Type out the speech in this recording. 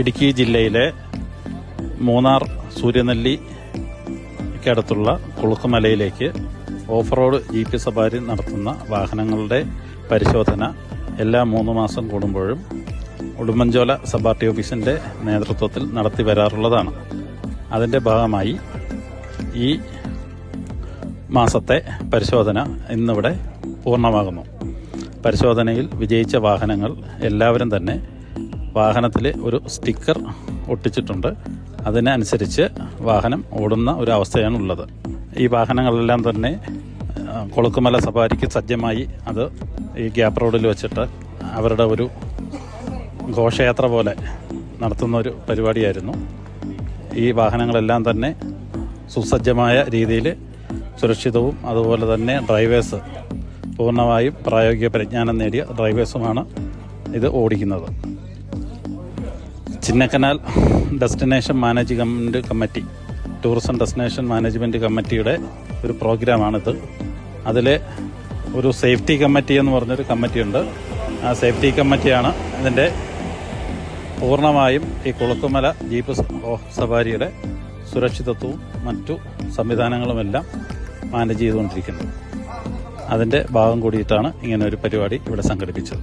ഇടുക്കി ജില്ലയിലെ Munnar സൂര്യനെല്ലിക്കടുത്തുള്ള കുളുക്കുമലയിലേക്ക് off road jeep സവാരി നടത്തുന്ന വാഹനങ്ങളുടെ പരിശോധന എല്ലാ 3 മാസം കൂടുമ്പോഴും ഉടുമ്പൻചോല സബ് ആർ ടി ഓഫീസിന്റെ നേതൃത്വത്തിൽ നടത്തി വരാറുള്ളതാണ്. അതിന്റെ ഭാഗമായി ഈ മാസത്തെ പരിശോധന ഇന്നിവിടെ പൂർണ്ണമാകുന്നു. പരിശോധനയിൽ വിജയിച്ച വാഹനങ്ങൾ എല്ലാവരും തന്നെ വാഹനത്തിൽ ഒരു സ്റ്റിക്കർ ഒട്ടിച്ചിട്ടുണ്ട്. അതിനനുസരിച്ച് വാഹനം ഓടുന്ന ഒരു അവസ്ഥയാണുള്ളത്. ഈ വാഹനങ്ങളെല്ലാം തന്നെ കുളുക്കുമല സഫാരിക്ക് സജ്ജമായി അത് ഈ ഗ്യാപ്പ് റോഡിൽ വെച്ചിട്ട് അവരുടെ ഒരു ഘോഷയാത്ര പോലെ നടത്തുന്ന ഒരു പരിപാടിയായിരുന്നു. ഈ വാഹനങ്ങളെല്ലാം തന്നെ സുസജ്ജമായ രീതിയിൽ സുരക്ഷിതവും അതുപോലെ തന്നെ ഡ്രൈവേഴ്സ് പൂർണ്ണമായും പ്രായോഗിക പരിജ്ഞാനം നേടിയ ഡ്രൈവേഴ്സുമാണ് ഇത് ഓടിക്കുന്നത്. Chinnakanal destination management committee, tourism destination management കമ്മിറ്റിയുടെ ഒരു പ്രോഗ്രാമാണിത്. അതിൽ ഒരു സേഫ്റ്റി കമ്മിറ്റി എന്ന് പറഞ്ഞൊരു കമ്മിറ്റിയുണ്ട്. ആ സേഫ്റ്റി കമ്മിറ്റിയാണ് ഇതിൻ്റെ പൂർണ്ണമായും ഈ കുളുക്കുമല ജീപ്പ് സവാരിയുടെ സുരക്ഷിതത്വവും മറ്റു സംവിധാനങ്ങളുമെല്ലാം മാനേജ് ചെയ്തുകൊണ്ടിരിക്കുന്നത്. അതിൻ്റെ ഭാഗം കൂടിയിട്ടാണ് ഇങ്ങനെ ഒരു പരിപാടി ഇവിടെ സംഘടിപ്പിച്ചത്.